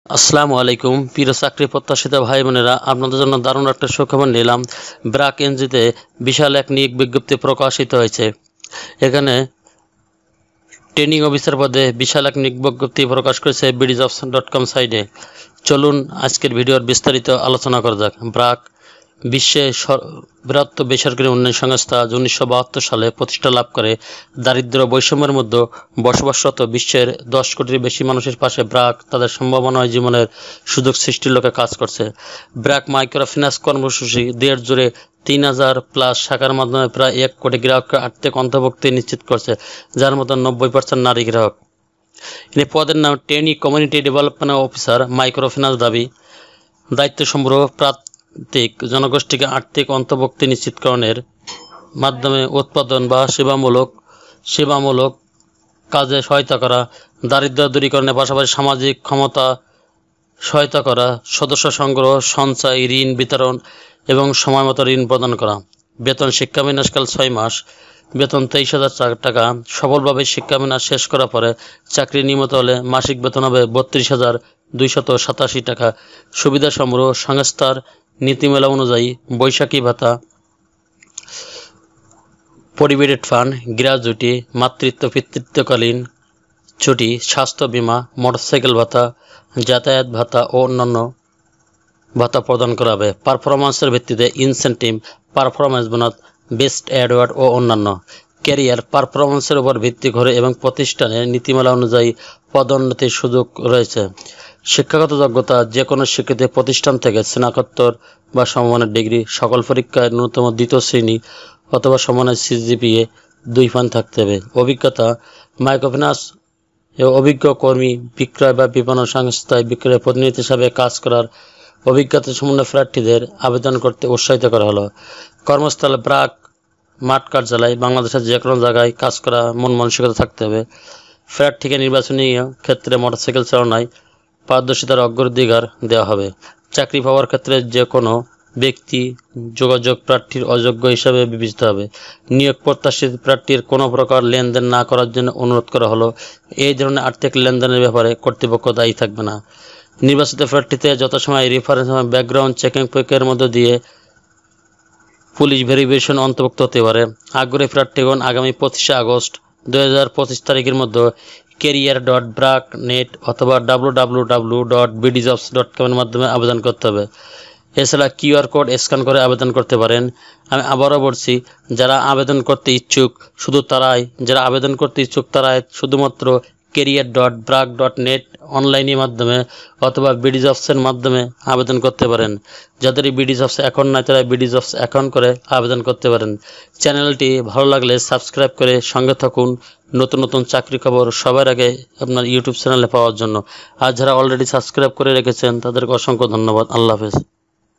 আসসালামু আলাইকুম প্রিয় চাকরি প্রত্যাশিত ভাই বোনেরা, আপনাদের জন্য দারুণ একটা সুখবর নিলাম। ব্র্যাক এনজিতে বিশাল এক নিয়োগ বিজ্ঞপ্তি প্রকাশিত হয়েছে। এখানে ট্রেনিং অফিসার পদে বিশাল এক নিয়োগ বিজ্ঞপ্তি প্রকাশ করেছে bdjobs.com সাইটে। চলুন আজকের ভিডিওর বিস্তারিত আলোচনা করা যাক। ব্র্যাক বিশ্বে বৃহত্তম বেসরকারি উন্নয়ন সংস্থা 1972 সালে প্রতিষ্ঠা লাভ করে। দারিদ্র্য বৈষম্যের মধ্যে বসবাসরত বিশ্বের 10 কোটির বেশি মানুষের পাশে ব্র্যাক তাদের সম্ভাবনাময় জীবনের সুযোগ সৃষ্টির লক্ষ্যে কাজ করছে। ব্র্যাক মাইক্রো ফিন্যান্স কর্মসূচি দেশ জুড়ে 3000+ শাখার মাধ্যমে প্রায় 1 কোটি গ্রাহককে আর্থিক অন্তর্ভুক্তি নিশ্চিত করছে, যার মধ্যে 90% নারী গ্রাহক। এই পদের নাম trainee community development officer. Micro finance দাবি দায়িত্ব সম্পূর্ণ প্রান্তিক জনগোষ্ঠীকে আর্থিক অন্তর্ভুক্তি নিশ্চিতকরণের মাধ্যমে উৎপাদন বা সেবামূলক কাজে সহায়তা করা, দারিদ্র্য দূরীকরণের পাশাপাশি সামাজিক ক্ষমতা সহায়তা করা, সদস্য সংগ্রহ, সঞ্চয়, ঋণ বিতরণ এবং সময়মতো ঋণ প্রদান করা। বেতন শিক্ষাবিন্যাসকাল 6 মাস, বেতন 23,000 টাকা। সফলভাবে শিক্ষাবিন্যাস শেষ করার পরে চাকরি নিয়মিত হলে মাসিক বেতন হবে 32,287 টাকা। সুবিধা সমূহ সংস্থার নীতিমালা অনুযায়ী বৈশাখী ভাতা, প্রভিডেন্ট ফান্ড, গ্র্যাজুইটি, মাতৃত্ব পিতৃত্বকালীন ছুটি, স্বাস্থ্য বীমা, মোটরসাইকেল ভাতা, যাতায়াত ভাতা ও অন্যান্য ভাতা প্রদান করা হবে। পারফরমেন্সের ভিত্তিতে incentive, performance bonus, best award ও অন্যান্য। ক্যারিয়ার পারফরমেন্সের উপর ভিত্তি করে এবং প্রতিষ্ঠানের নীতিমালা অনুযায়ী পদোন্নতির সুযোগ রয়েছে। শিক্ষাগত যোগ্যতা যে কোনো স্বীকৃত প্রতিষ্ঠান থেকে স্নাতকোত্তর বা সমমানের ডিগ্রি, সকল পরীক্ষায় ন্যূনতম 2য় শ্রেণী অথবা সমানের CGPA 2 থাকতে হবে। অভিজ্ঞতা মাইক্রোফিন্যান্স অভিজ্ঞ কর্মী, বিক্রয় বা বিপণন সংস্থায় বিক্রয় প্রতিনিধি হিসাবে কাজ করার অভিজ্ঞতা সম্পন্ন প্রার্থীদের আবেদন করতে উৎসাহিত করা হলো। কর্মস্থল ব্র্যাক মাঠ কার্যালয়। বাংলাদেশের যে কোনো জায়গায় কাজ করা মন মানসিকতা থাকতে হবে। প্রার্থীকে নির্বাচনী ক্ষেত্রে মোটরসাইকেল চালনায় পারদর্শিতার অগ্রাধিকার দেওয়া হবে। চাকরি পাওয়ার ক্ষেত্রে যে কোনো ব্যক্তি যোগাযোগ প্রার্থীর অযোগ্য হিসাবে বিবেচিত হবে। নিয়োগ প্রত্যাশিত প্রার্থীর কোনো প্রকার লেনদেন না করার জন্য অনুরোধ করা হলো। এই ধরনের আর্থিক লেনদেনের ব্যাপারে কর্তৃপক্ষ দায়ী থাকবে না। নির্বাচিত প্রার্থীতে যথাসময় রেফারেন্স এবং ব্যাকগ্রাউন্ড চেকিং প্রক্রিয়ার মধ্য দিয়ে পুলিশ ভেরিফিকেশন অন্তর্ভুক্ত হতে পারে। আগ্রহী প্রার্থীগণ আগামী 25 আগস্ট 2025 তারিখের মধ্যে career.brack.net অথবা www.bdjobs.com এর মাধ্যমে আবেদন করতে হবে। এছাড়া QR কোড স্ক্যান করে আবেদন করতে পারেন। আমি আবারও বলছি, যারা আবেদন করতে ইচ্ছুক তারাই শুধুমাত্র career.brack.net অনলাইনের মাধ্যমে অথবা BDJobs-এর মাধ্যমে আবেদন করতে পারেন। যাদের BDJobs অ্যাকাউন্ট নাই তারা BDJobs অ্যাকাউন্ট করে আবেদন করতে পারেন। চ্যানেলটি ভালো লাগলে সাবস্ক্রাইব করে সঙ্গে থাকুন নতুন নতুন চাকরি খবর সবার আগে আপনার ইউটিউব চ্যানেলে পাওয়ার জন্য। আর যারা অলরেডি সাবস্ক্রাইব করে রেখেছেন তাদেরকে অসংখ্য ধন্যবাদ। আল্লাহ হাফেজ।